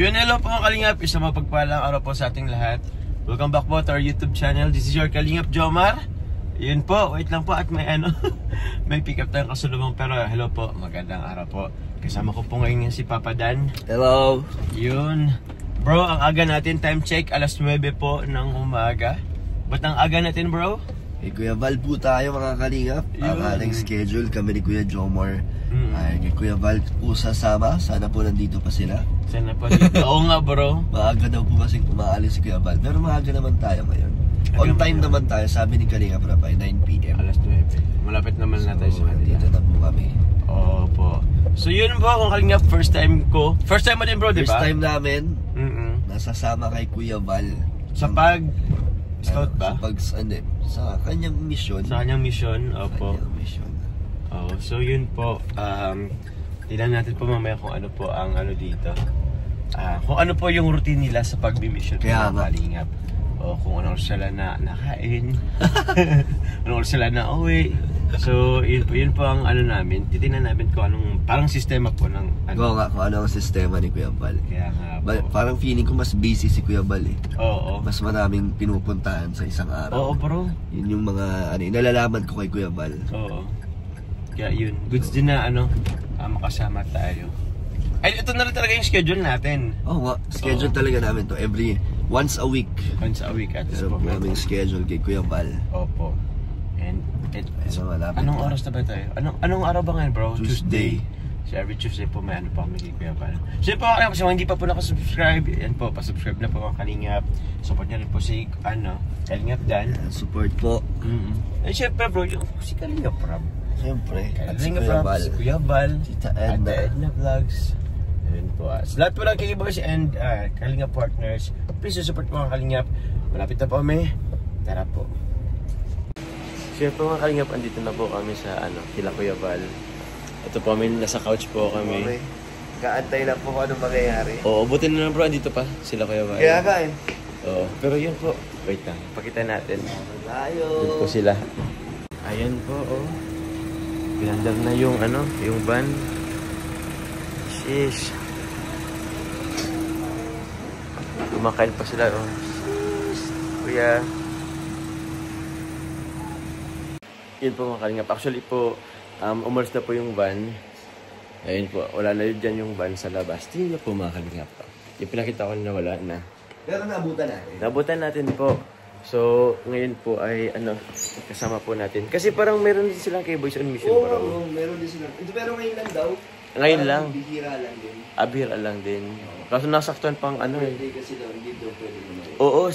Yun, hello po mga Kalingap. Isang mapagpalang araw po sa ating lahat. Welcome back po to our YouTube channel. This is your Kalingap Jomar. Yun po, wait lang po at may may pick up tayong kasulubong. Pero hello po, magandang araw po. Kasama ko po ngayon si Papa Dan. Hello. Yun. Bro, ang aga natin, time check, alas 9 po ng umaga. Ba't ang aga natin, bro? Kuya Val po tayo mga Kalingap. Ang ating schedule kami ni Kuya Jomar. Ay, kay Kuya Val po sasama. Sana po nandito pa sila. Sana po dito. Oo nga, bro. Maaga daw po kasing umaalis si Kuya Val. Pero maaga naman tayo ngayon. On time naman tayo. Sabi ni Kalingap na pa 9 PM. Alas 9. Malapit naman na tayo sa kanila. Dito na po kami. Oo po. So yun po, kung Kalingap, first time ko. First time mo din, bro, di ba? First time namin. Nasasama kay Kuya Val. Sa pag-scout ba? Sa kanyang mission. Sa kanyang mission, opo. Oh, so yun po, tingnan natin po mamaya kung ano po ang ano dito. Kung ano po yung routine nila sa pag-mission po ng Kalingap. O kung ano sila na nakain, ano sila na uwi. So yun po ang ano namin, titingnan namin kung anong parang sistema po ng ano. Oo nga, kung ano ang sistema ni Kuya Val. Kaya nga po. Parang feeling ko mas busy si Kuya Val eh. Oo. Mas maraming pinupuntahan sa isang araw. Oo, bro. Yun yung mga inalalaman ko kay Kuya Val. Oo. Kaya yun, goods din na makasama tayo. Ay, ito na rin talaga yung schedule natin. Oo nga, schedule talaga namin to once a week. Once a week at So, namin schedule kay Kuya Val. Opo. And so, anong oras na ba tayo? Anong araw ba ngayon, bro? Tuesday. So every Tuesday po may ano pa kami kay Kuya Val. So yun po, kasi hindi pa po nakasubscribe, yan po, pasubscribe na po mga Kalingap. Support nyo rin po si Kalingap Dan. Support po. And syempre bro, yung si Kalingap Rob. Siyempre, at si Kalingap Kuya Rob, Val. si Kuya Val, Tita Edna. Ate Edna Vlogs. Ayun po. Sa lahat po ng K-Boys and Kalingap partners, please support po mga Kalingap. Malapit na po kami. Tara po. Siyempre mga Kalingap, andito na po kami sa kila Kuya Val. Ito po kami, nasa couch po kami. Okay. Kaantay lang po kung anong mangyayari. Oo, buti na lang bro, andito pa sila Kuya Val. Kaya ka eh. Oo, pero yun po. Wait lang, pakita natin. Tayo. Yun po sila. Ayan po, oh. Pinandar na yung yung van. Sheesh. Kumakain pa sila, oh. Kuya. Yun po mga Kalingap. Actually po, umalis na po yung van. Ayun po, wala na yun dyan yung van sa labas. Tingnan po mga Kalingap. Yung pinakita ko na wala na. Pero naabutan natin. Naabutan natin po. So, ngayon po ay kasama po natin. Kasi parang meron din silang kay Boys on Mission. Oo, meron din silang. Pero ngayon lang daw. Ngayon lang. Bihira lang din. Bihira lang din. Kaso nasaktuan pang birthday kasi daw, hindi daw pwede naman. Oo,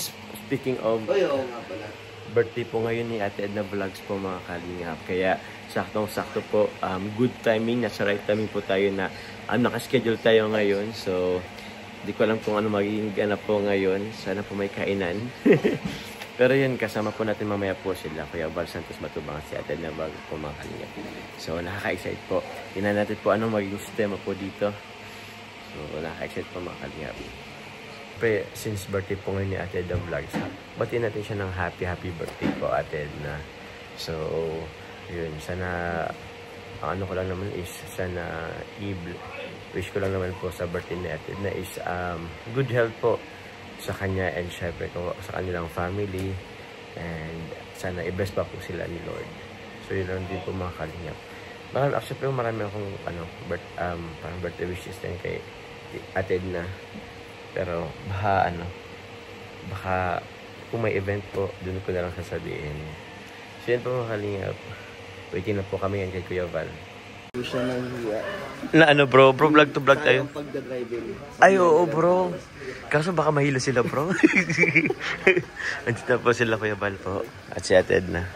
speaking of. Oo nga pala. Birthday po ngayon ni Ate Edna Vlogs po mga Kalingap. Kaya saktong-sakto po, good timing, nasa right timing po tayo na nakaschedule tayo ngayon. So, di ko alam kung ano magiging ganap po ngayon. Sana po may kainan. Pero yun, kasama po natin mamaya po sila, Kuya Val Santos Matubang at si Ate Edna Vlogs po mga Kalingap. So, nakaka-excite po. Tingnan natin po anong magiging sistema po dito. So, nakaka-excite po mga Kalingap. Pre, since birthday po ngayon ni Ate Edna Vlogs, batiin natin siya ng happy birthday po Ate Edna. So, yun, sana ano ko lang naman is sana wish ko lang naman po sa birthday ni Ate Edna is good health po sa kanya and syempre sa kanilang family, and sana i-bless pa po sila ni Lord. So yun lang din po mga Kalingap. Actually marami akong parang birthday wishes din kay Ate Edna. Pero baka kung may event po, doon ko na lang sasabihin. So yun po mga Kalingap. Waiting na po kami yan kay Kuya Val. Siya nang hiya. Na bro, vlog to vlog tayo. Pagdadriving. Ay oo bro. Kaso baka mahilo sila bro. Andito na po sila Kuya Val po. At si Ate Edna.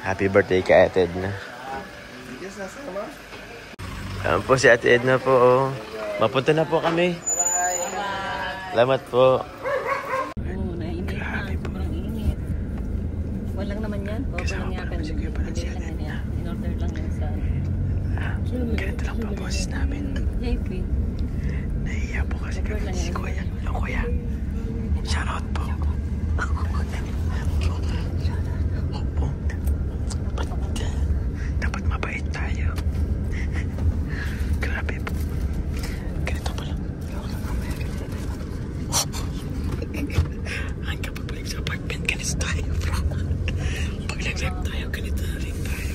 Happy birthday kay Ate Edna. Ayan po si Ate Edna po, oh. Mapunta na po kami. Salamat po. Nainit na. Sobrang init. Walang naman yan. Walang yakan. Hindi lang yan. In-order lang yan sa... Ganito lang po boses namin. JP. Nahiya po kasi kami si Kuya. Yung Kuya. Shoutout po. Dapat mabait tayo. Grabe po. Ganito pala. tayo. Pag nag-live tayo, ganito na rin tayo.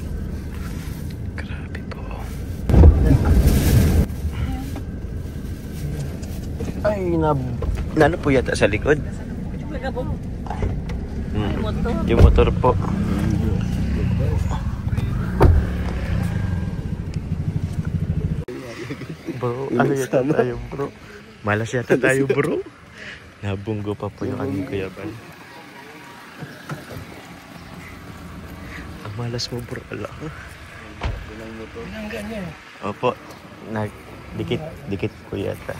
Grabe po. Ay, nano po yata sa likod? Yung motor po. Bro, ano yata tayo bro? Malas yata tayo bro. Nabunggo pa po yung aming Kuya Val. Ang malas mo bro, ala. Opo, dikit po yata.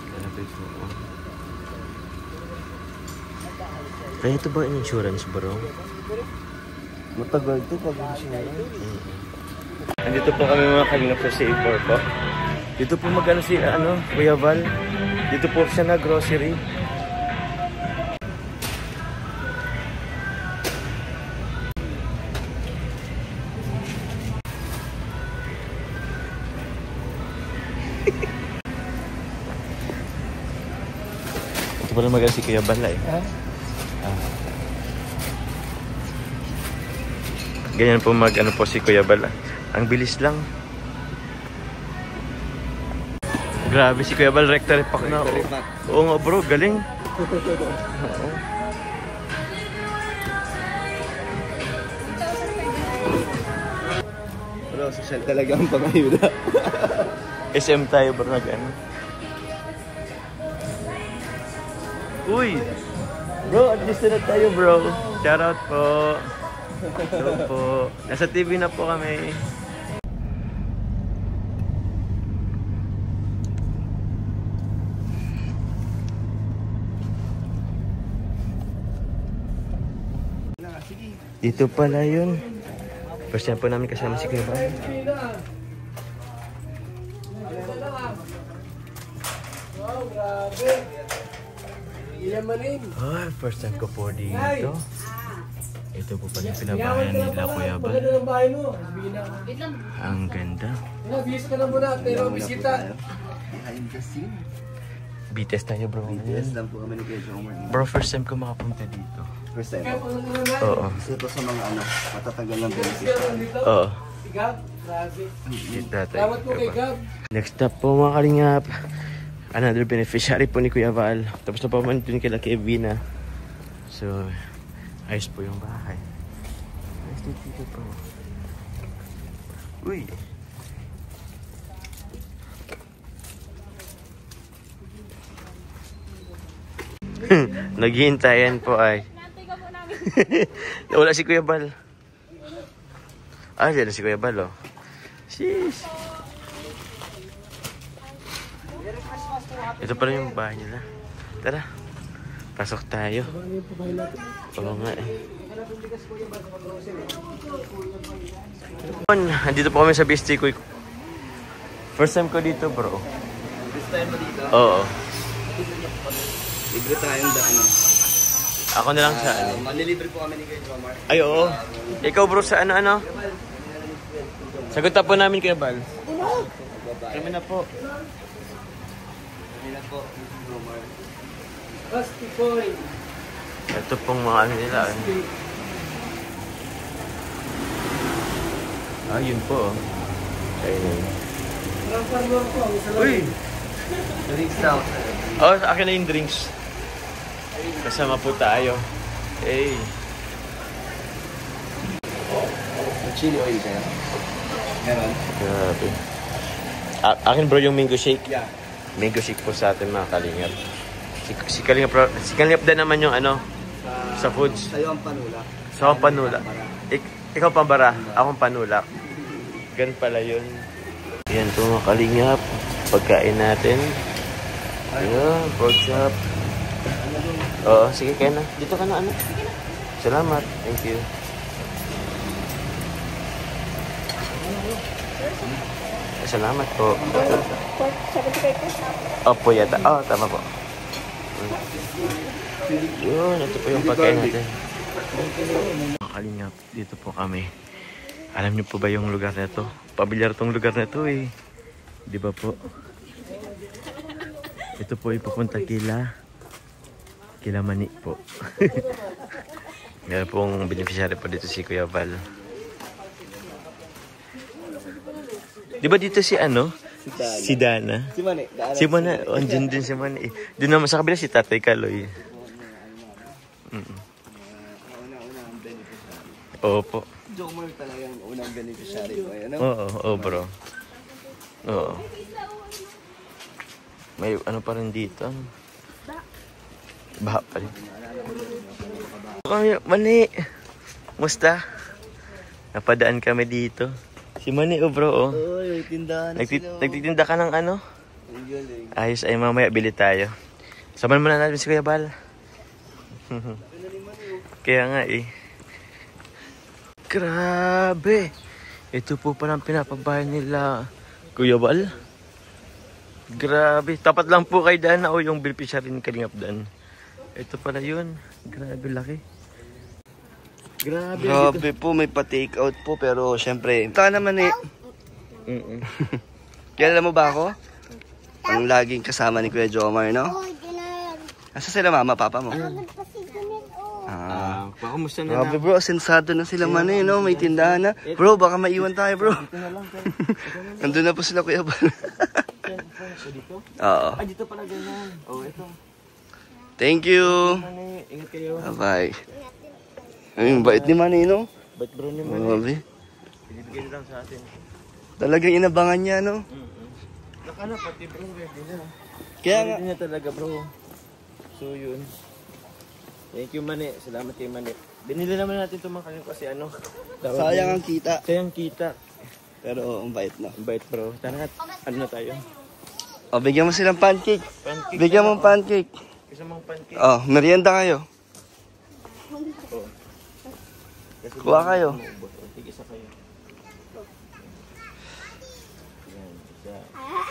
Grabe po. Kaya ito ba yung insurance bro? Matagal to pag insurance. Andito po kami mga kalingap sa C4 po. Dito po magano si Kuya Val. Dito po siya na grocery. Ito pala magano si Kuya Val eh. Ganyan po mag-ano po si Kuya Val. Ang bilis lang. Grabe si Kuya Val, recta repack na. Oo nga bro, galing. Oo. Bro, social talaga ang pangayuda. SM tayo bro, nag-ano. Uy! Bro, at least na tayo bro. Shoutout po. So po, nasa TV na po kami. Dito pala yun. First time po namin kasama si Kuya Val. Wow, grabe. Iyamanin. Oh, first time ko po dito. Ito po pala yung pinabahayan nila Kuya Val. Maganda ng bahay mo. Sabihin na. Ang ganda. Bis ka na muna, pero bisita. Behind the scene. BTS tayo bro. BTS lang po kami ni Kuya Jomar. Bro, first time ko makapunta dito. First time po. Oo. Isa to sa mga matatagal ng beneficial. Oo. Si Gab, grabe. Salamat po kay Gab. Next up po mga kalingap. Another beneficiary po ni Kuya Val. Tapos na pa man din kila Kevina. So, ayos po yung bahay. Ayos dito po. Uy! Naghihintayan po ay. Wala si Kuya Val. Ah, dyan na si Kuya Val oh. Sheesh. Ito pala yung bahay nila. Tara. Pasok tayo. Oo nga eh. Andito po kami sa Bisticoy. First time ko dito bro. First time mo dito? Oo. Libre tayong daan. Ako na lang sa ano. Manilibre po kami ni Kuya Jomar. Ay oo. Ikaw bro sa ano? Sagot na po namin Kuya Val. Kami na po. Kami na po, Jomar. Rusty Boy. Ito pong mga ano nila. Yun po. Ayun. Parang po, isa lang. Uy! Drinks daw. Oh, akin na yung drinks. Kasama po tayo. Hey. Chili oil kaya? Meron? Grabe. Akin bro yung mango shake. Yeah. Mango shake po sa atin mga kalingap. Si Kalingap din naman yung ano sa foods. Tayo ang panulak. So akong panulak. Ikaw pambara, akong panulak. Gan pala yun. Yan po mga kalingap. Pagkain natin. Ayan, pork chop. Oo, sige kaya na. Dito ka na ano. Salamat. Thank you. Salamat po. Opo yata. Oh, tama po. Yun, ito po yung pagkain natin. Mga kalingap, dito po kami. Alam niyo po ba yung lugar na to? Pamilyar tong lugar na to eh. Di ba po? Ito po ipupunta kila Mani po. Meron pong beneficiary po dito si Kuya Val. Di ba dito si ano? Si Dana. Si Mani. Si Mani. Andun din si Mani. Doon naman sa kabila si Tatay Kaloy. Opo. Jomar talaga yung unang beneficiary ko. Ano? Oo, bro. Oo. May ano pa rin dito. Baha pa rin. Mani! Musta? Napadaan kami dito. Si Mani, bro, oh. Uy, tindahan na sila. Nagtitinda ka ng ano? Ang galing. Ayos, ay mamaya bili tayo. Samahan muna natin si Kuya Bal. Kaya nga eh. Grabe! Ito po palang pinapabahay nila Kuya Bal. Grabe. Tapat lang po kay Dana o yung beneficiary ni Kalingap Dan. Ito pala yun. Grabe laki. Grabe po, may pa-take out po pero syempre, taka naman eh. Kilala mo ba ako? Ang laging kasama ni Kuya Jomar, no? Asa sila mama, papa mo? Kumusta na Grabe bro, sensado na sila man eh, no? May tindahan na. Bro, baka maiwan tayo bro. Nandun na po sila Kuya Bal. dito? Oo. Ah, dito pala ganyan. Oh, ito. Thank you. Mani, ingat kayo. Bye-bye. Ay, bait ni Manny, no? Ba't bro ni Mani? Grabe. Binibigay lang sa atin. Talagang inabangan niya, no? Nakala, pati bro, ready na. Kaya nga. Ready na talaga bro. So yun. Thank you Mani. Salamat kay Mani. Binili naman natin itong mga kanil kasi ano. Sayang ang kita. Sayang kita. Pero ang bait na. Ang bait bro. Tara, ano na tayo? O, bigyan mo silang pancake. Pancake. Bigyan mo pancake. Isa mong pancake. Oh, merienda kayo. Oh. Kasi Kuha kayo. Tig-isa kayo. Yan, isa.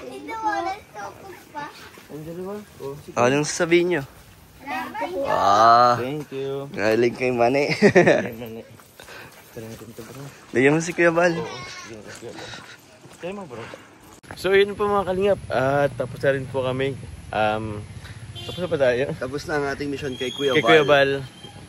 Ito wala sokot pa. Ang dalawa? Oh, sige. Anong sasabihin nyo? Ah, Thank you. galing kay Manny. Ay, Mani. Tara natin ito bro. Bigyan mo si Kuya Bal. Kaya mo bro. So yun po mga kalingap. Tapos na rin po kami. Tapos na pa tayo. Tapos na ang ating mission kay Kuya Kay Bal. Kuya Bal.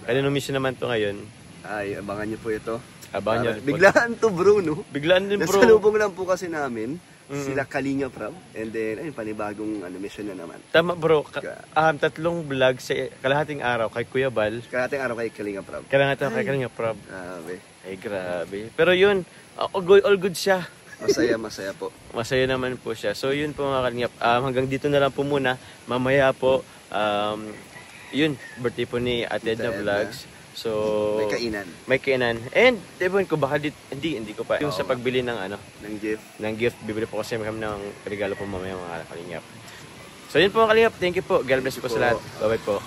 Kanino mission naman to ngayon? Ay, abangan nyo po ito. Abangan nyo. Biglaan to bro, no? Biglaan din bro. Nasalubong lang po kasi namin. Sila Kalinga Prab. And then, ayun, panibagong mission na naman. Tama bro. Tatlong vlog sa kalahating araw kay Kuya Bal. Karating araw kay Kalinga Prab. Kailangan tayo kay Kalinga Prab. Grabe. Ay grabe. Pero yun, all good siya. Masaya po. Masaya naman po siya. So yun po mga kalingap. Hanggang dito na lang po muna. Mamaya po, yun, birthday po ni Ate Edna Vlogs. So, may kainan. And, ewan ko, baka hindi ko pa. Yung sa pagbili ng ano, ng gift, bibili po kasi kami ng regalo po mamaya mga kalingap. So yun po mga kalingap. Thank you po. God bless po sa lahat. Bye-bye po.